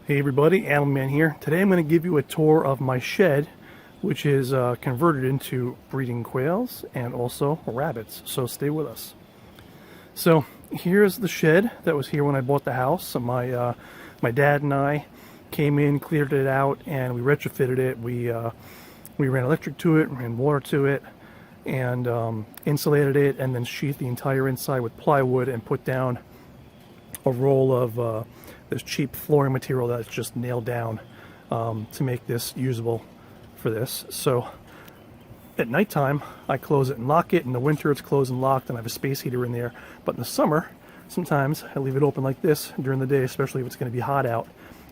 Hey everybody, Animal Man here. Today I'm going to give you a tour of my shed, which is converted into breeding quails and also rabbits, so stay with us. So here's the shed that was here when I bought the house. So my dad and I came in, cleared it out, and we retrofitted it. We ran electric to it, ran water to it, and insulated it, and then sheathed the entire inside with plywood and put down a roll of this cheap flooring material that's just nailed down to make this usable for this. So at nighttime I close it and lock it. In the winter it's closed and locked, and I have a space heater in there. But in the summer sometimes I leave it open like this during the day, especially if it's going to be hot out.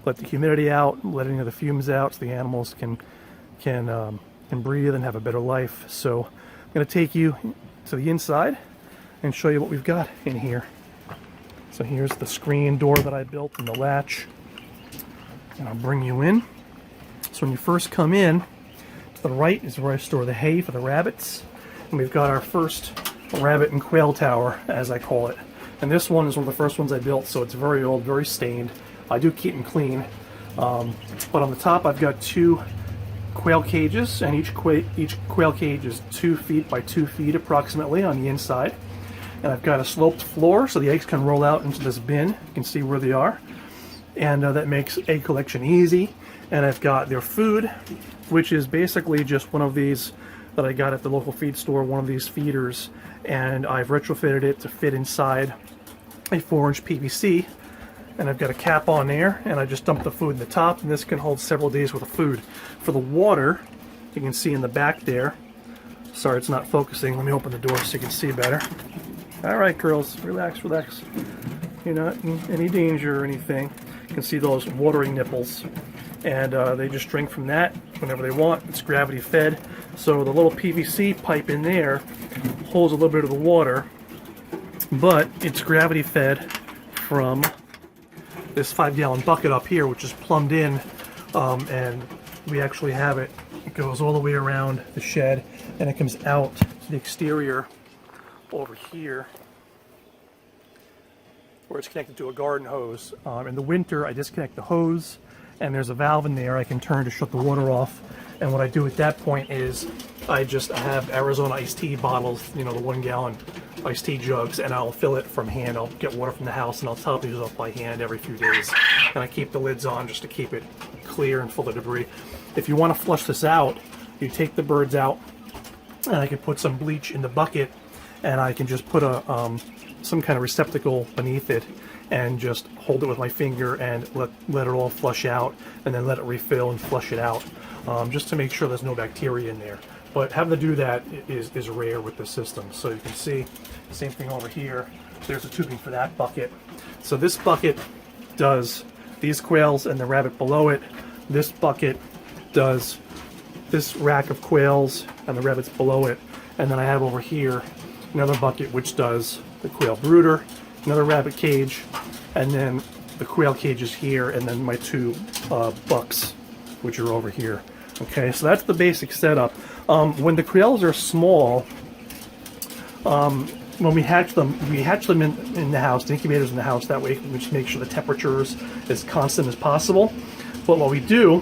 Let the humidity out, let any of the fumes out, so the animals can breathe and have a better life. So I'm going to take you to the inside and show you what we've got in here. So here's the screen door that I built and the latch, and I'll bring you in. So when you first come in, to the right is where I store the hay for the rabbits, and we've got our first rabbit and quail tower, as I call it. And this one is one of the first ones I built, so it's very old, very stained. I do keep them clean, but on the top I've got two quail cages, and each quail cage is 2 feet by 2 feet approximately on the inside. And I've got a sloped floor so the eggs can roll out into this bin. You can see where they are. And that makes egg collection easy. And I've got their food, which is basically just one of these that I got at the local feed store, one of these feeders. And I've retrofitted it to fit inside a 4-inch PVC. And I've got a cap on there, and I just dump the food in the top, and this can hold several days worth of food. For the water, you can see in the back there. Sorry, it's not focusing. Let me open the door so you can see better. All right, girls, relax, relax. You're not in any danger or anything. You can see those watering nipples, and they just drink from that whenever they want. It's gravity fed, so the little PVC pipe in there holds a little bit of the water, but it's gravity fed from this 5-gallon bucket up here, which is plumbed in, and we actually have it. It goes all the way around the shed, and it comes out to the exterior over here where it's connected to a garden hose. In the winter I disconnect the hose, and there's a valve in there I can turn to shut the water off. And what I do at that point is I have Arizona iced tea bottles, you know, the 1-gallon iced tea jugs, and I'll fill it from hand. I'll get water from the house and I'll top these up by hand every few days, and I keep the lids on just to keep it clear and full of debris. If you want to flush this out, you take the birds out, and I can put some bleach in the bucket, and I can just put some kind of receptacle beneath it and just hold it with my finger and let it all flush out, and then let it refill and flush it out, just to make sure there's no bacteria in there. But having to do that is rare with this system. So you can see the same thing over here. There's a tubing for that bucket. So this bucket does these quails and the rabbit below it. This bucket does this rack of quails and the rabbits below it. And then I have over here another bucket which does the quail brooder, another rabbit cage, and then the quail cages here, and then my 2 bucks, which are over here. Okay, so that's the basic setup. When the quails are small, when we hatch them in the house, the incubators in the house. That way we just make sure the temperature is as constant as possible. But what we do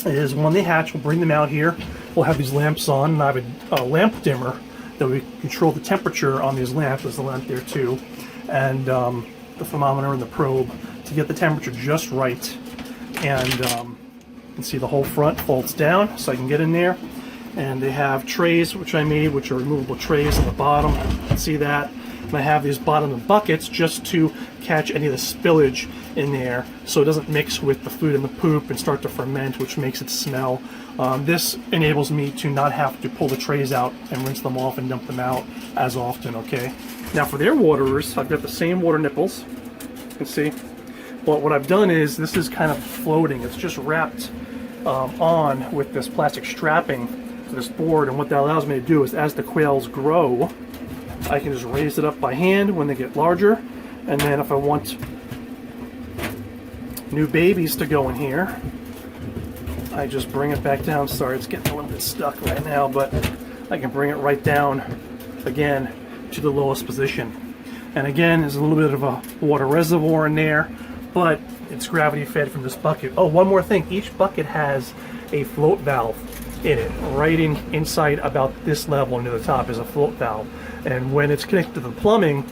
is when they hatch, we'll bring them out here. We'll have these lamps on, and I have a lamp dimmer that we control the temperature on these lamps. There's a lamp there too, and the thermometer and the probe to get the temperature just right. And you can see the whole front folds down so I can get in there. And they have trays which I made, which are removable trays on the bottom. You can see that. And I have these bottom buckets just to catch any of the spillage in there so it doesn't mix with the food and the poop and start to ferment, which makes it smell. This enables me to not have to pull the trays out and rinse them off and dump them out as often. Okay. Now for their waterers, I've got the same water nipples. You can see. But what I've done is this is kind of floating. It's just wrapped on with this plastic strapping to this board, and what that allows me to do is as the quails grow, I can just raise it up by hand when they get larger, and then if I want new babies to go in here, I just bring it back down. Sorry, it's getting a little bit stuck right now, but I can bring it right down again to the lowest position. And again, there's a little bit of a water reservoir in there, but it's gravity fed from this bucket. Oh, one more thing, each bucket has a float valve in it. Right inside about this level near the top is a float valve. And when it's connected to the plumbing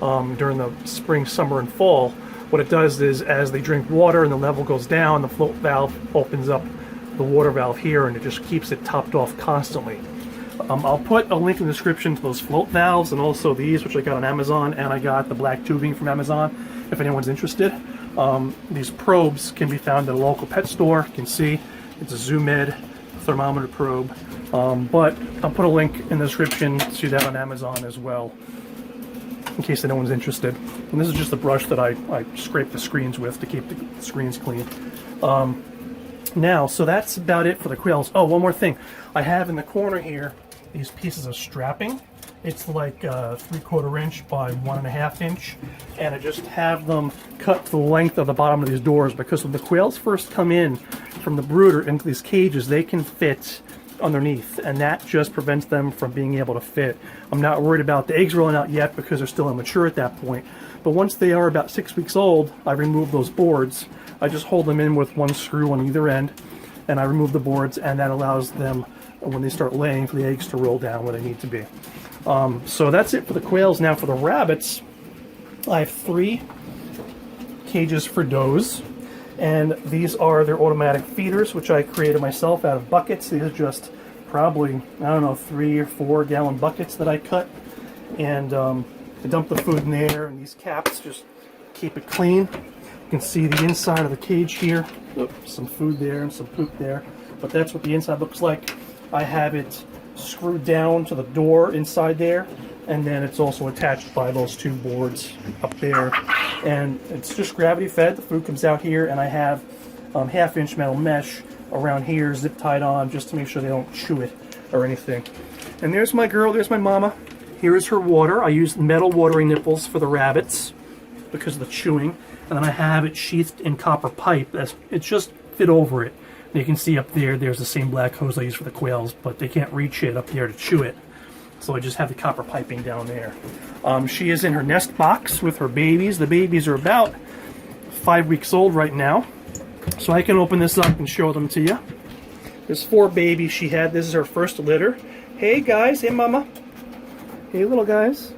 during the spring, summer, and fall, what it does is as they drink water and the level goes down, the float valve opens up the water valve here and it just keeps it topped off constantly. I'll put a link in the description to those float valves and also these, which I got on Amazon, and I got the black tubing from Amazon if anyone's interested. These probes can be found at a local pet store. You can see it's a ZoomEd thermometer probe, but I'll put a link in the description to that on Amazon as well, in case anyone's interested. And this is just a brush that I scrape the screens with to keep the screens clean. Now, so that's about it for the quails. Oh, one more thing. I have in the corner here these pieces of strapping. It's like 3/4 inch by 1.5 inch, and I just have them cut to the length of the bottom of these doors, because when the quails first come in from the brooder into these cages, they can fit underneath, and that just prevents them from being able to fit. I'm not worried about the eggs rolling out yet because they're still immature at that point, but once they are about 6 weeks old, I remove those boards. I just hold them in with one screw on either end, and I remove the boards, and that allows them, when they start laying, for the eggs to roll down where they need to be. So that's it for the quails. Now for the rabbits, I have 3 cages for does, and these are their automatic feeders, which I created myself out of buckets. These are just probably, I don't know, 3 or 4 gallon buckets that I cut, and I dump the food in there, and these caps just keep it clean. You can see the inside of the cage here. Some food there and some poop there, but that's what the inside looks like. I have it screwed down to the door inside there, and then it's also attached by those 2 boards up there, and it's just gravity fed. The food comes out here, and I have 1/2 inch metal mesh around here zip tied on just to make sure they don't chew it or anything. And there's my girl, there's my mama. Here is her water. I use metal watering nipples for the rabbits because of the chewing, and then I have it sheathed in copper pipe. It's just fit over it. And you can see up there, there's the same black hose I use for the quails, but they can't reach it up there to chew it. So I just have the copper piping down there. She is in her nest box with her babies. The babies are about 5 weeks old right now. So I can open this up and show them to you. There's 4 babies she had. This is her first litter. Hey guys, hey mama. Hey little guys.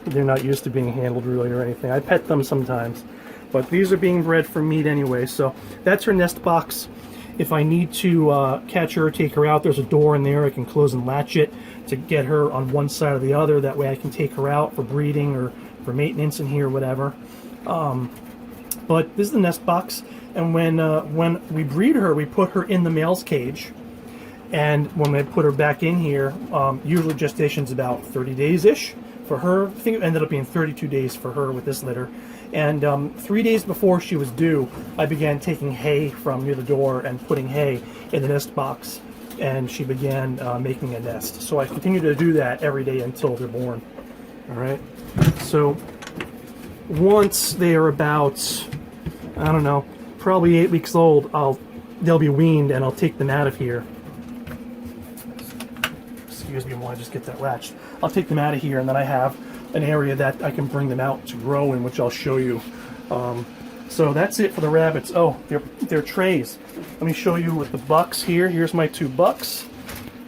They're not used to being handled really or anything. I pet them sometimes, but these are being bred for meat anyway. So that's her nest box. If I need to catch her or take her out, there's a door in there. I can close and latch it to get her on one side or the other. That way I can take her out for breeding or for maintenance in here or whatever. But this is the nest box, and when we breed her, we put her in the male's cage. And when they put her back in here, usually gestation's about 30 days-ish for her. I think it ended up being 32 days for her with this litter. And 3 days before she was due, I began taking hay from near the door and putting hay in the nest box, and she began making a nest. So I continue to do that every day until they're born. All right. So once they are about, I don't know, probably 8 weeks old, they'll be weaned, and I'll take them out of here. Excuse me while I just get that latched. I'll take them out of here, and then I have an area that I can bring them out to grow in, which I'll show you. So that's it for the rabbits. Oh, they're trays. Let me show you with the bucks here. Here's my 2 bucks.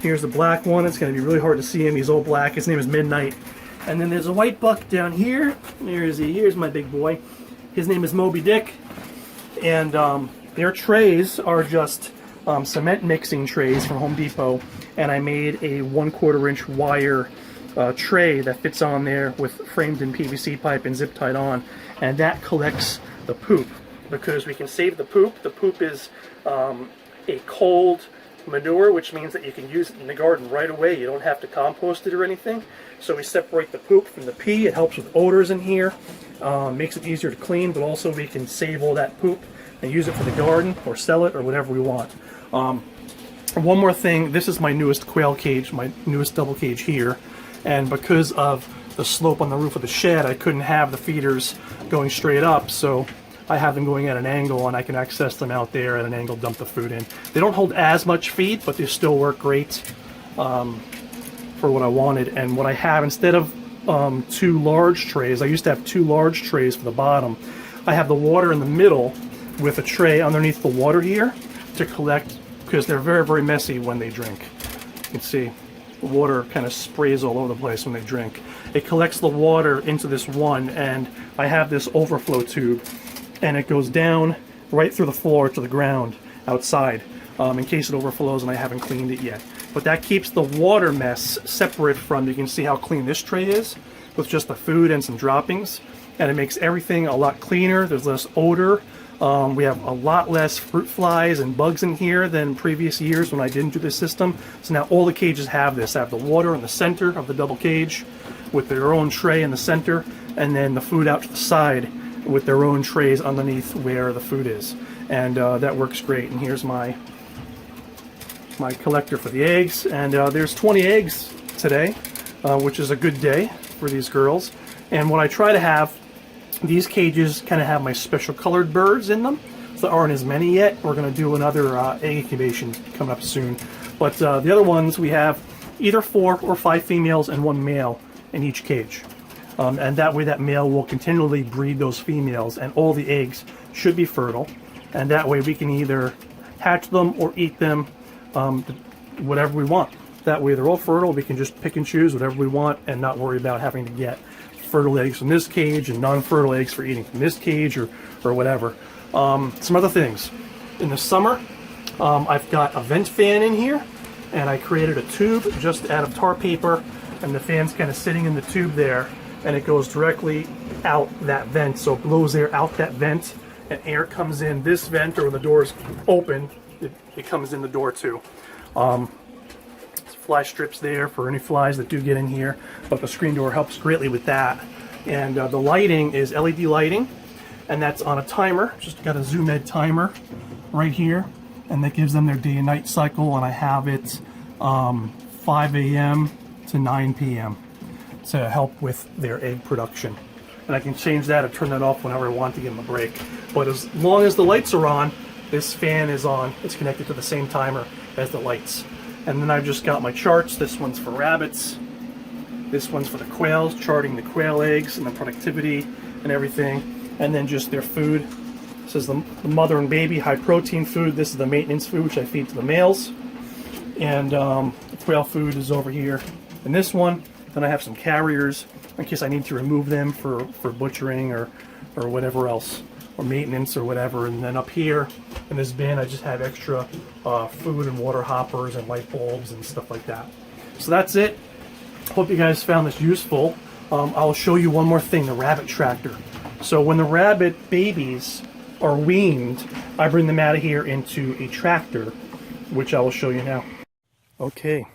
Here's the black one. It's going to be really hard to see him. He's all black. His name is Midnight. And then there's a white buck down here. There is he. Here's my big boy. His name is Moby Dick. And their trays are just cement mixing trays from Home Depot. And I made a 1/4 inch wire tray that fits on there with framed in PVC pipe and zip tied on, and that collects the poop because we can save the poop. The poop is a cold manure, which means that you can use it in the garden right away. You don't have to compost it or anything. So we separate the poop from the pee. It helps with odors in here, makes it easier to clean, but also we can save all that poop and use it for the garden or sell it or whatever we want. One more thing, this is my newest quail cage, my newest double cage here. And because of the slope on the roof of the shed, I couldn't have the feeders going straight up, so I have them going at an angle, and I can access them out there at an angle, dump the food in. They don't hold as much feed, but they still work great for what I wanted. And what I have, instead of 2 large trays, I used to have 2 large trays for the bottom. I have the water in the middle with a tray underneath the water here to collect, because they're very, very messy when they drink. You can see the water kind of sprays all over the place when they drink. It collects the water into this one, and I have this overflow tube, and it goes down right through the floor to the ground outside, in case it overflows and I haven't cleaned it yet. But that keeps the water mess separate from, you can see how clean this tray is with just the food and some droppings, and it makes everything a lot cleaner. There's less odor. We have a lot less fruit flies and bugs in here than previous years when I didn't do this system. So now all the cages have this. I have the water in the center of the double cage with their own tray in the center, and then the food out to the side with their own trays underneath where the food is. And that works great. And here's my collector for the eggs. And there's 20 eggs today, which is a good day for these girls. And what I try to have, these cages kind of have my special colored birds in them. So there aren't as many yet. We're going to do another egg incubation coming up soon. But the other ones, we have either 4 or 5 females and 1 male in each cage. And that way that male will continually breed those females, and all the eggs should be fertile. And that way we can either hatch them or eat them, whatever we want. That way they're all fertile. We can just pick and choose whatever we want and not worry about having to get fertile eggs from this cage and non-fertile eggs for eating from this cage or whatever. Some other things. In the summer, I've got a vent fan in here, and I created a tube just out of tar paper, and the fan's kind of sitting in the tube there, and it goes directly out that vent. So it blows air out that vent, and air comes in this vent, or when the door is open, it comes in the door too. Fly strips there for any flies that do get in here, but the screen door helps greatly with that. And the lighting is LED lighting, and that's on a timer. Just got a Zoom Ed timer right here, and that gives them their day and night cycle, and I have it 5 a.m. to 9 p.m. to help with their egg production. And I can change that or turn that off whenever I want to give them a break. But as long as the lights are on, this fan is on. It's connected to the same timer as the lights. And then I've just got my charts. This one's for rabbits. This one's for the quails, charting the quail eggs and the productivity and everything. And then just their food. This is the mother and baby high protein food. This is the maintenance food, which I feed to the males. And the quail food is over here in this one. Then I have some carriers in case I need to remove them for butchering or whatever else, or maintenance or whatever. And then up here in this bin, I just have extra food and water hoppers and light bulbs and stuff like that. So that's it. Hope you guys found this useful. I'll show you one more thing, the rabbit tractor. So when the rabbit babies are weaned, I bring them out of here into a tractor, which I will show you now. Okay,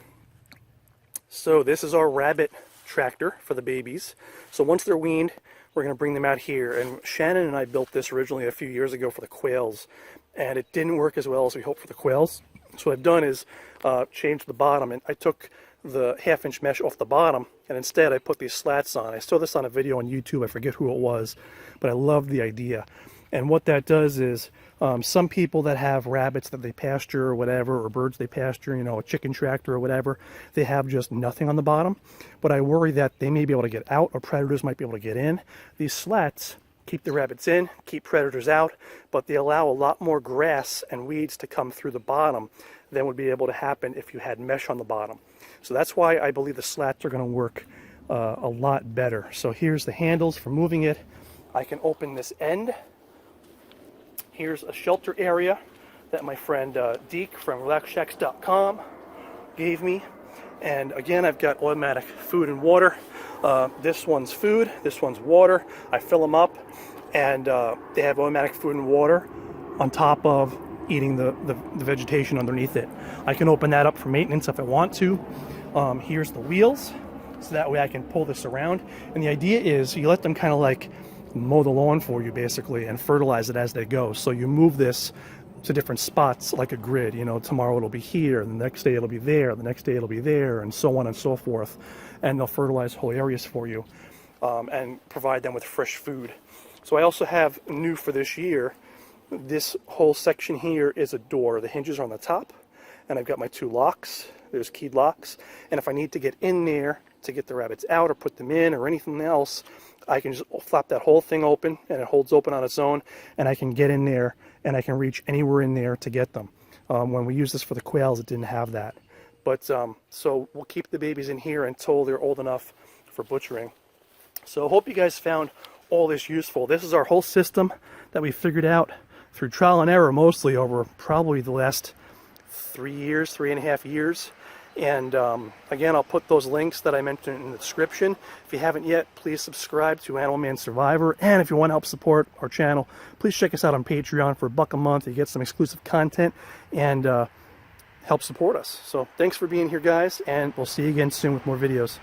so this is our rabbit tractor for the babies. So once they're weaned, we're going to bring them out here. And Shannon and I built this originally a few years ago for the quails, and it didn't work as well as we hoped for the quails. So what I've done is change the bottom, and I took the 1/2-inch mesh off the bottom, and instead I put these slats on. I saw this on a video on YouTube. I forget who it was, but I love the idea. And what that does is some people that have rabbits that they pasture or whatever, or birds they pasture, you know, a chicken tractor or whatever, they have just nothing on the bottom. But I worry that they may be able to get out, or predators might be able to get in. These slats keep the rabbits in, keep predators out, but they allow a lot more grass and weeds to come through the bottom than would be able to happen if you had mesh on the bottom. So that's why I believe the slats are going to work a lot better. So here's the handles for moving it. I can open this end. Here's a shelter area that my friend Deke from RelaxShacks.com gave me. And again, I've got automatic food and water. This one's food, this one's water. I fill them up, and they have automatic food and water on top of eating the vegetation underneath it. I can open that up for maintenance if I want to. Here's the wheels, so that way I can pull this around. And the idea is you let them kind of like mow the lawn for you basically and fertilize it as they go. So you move this to different spots like a grid. You know, tomorrow it'll be here, the next day it'll be there, the next day it'll be there, and so on and so forth. And they'll fertilize whole areas for you and provide them with fresh food. So I also have new for this year, this whole section here is a door. The hinges are on the top, and I've got my 2 locks. There's keyed locks, and if I need to get in there to get the rabbits out or put them in or anything else, I can just flap that whole thing open, and it holds open on its own, and I can get in there and I can reach anywhere in there to get them. When we used this for the quails, it didn't have that. But so we'll keep the babies in here until they're old enough for butchering. So hope you guys found all this useful. This is our whole system that we figured out through trial and error, mostly over probably the last 3 years, 3.5 years. And again, I'll put those links that I mentioned in the description. If you haven't yet, please subscribe to Animal Man Survivor. And if you want to help support our channel, please check us out on Patreon for $1 a month. You get some exclusive content and help support us. So thanks for being here, guys, and we'll see you again soon with more videos.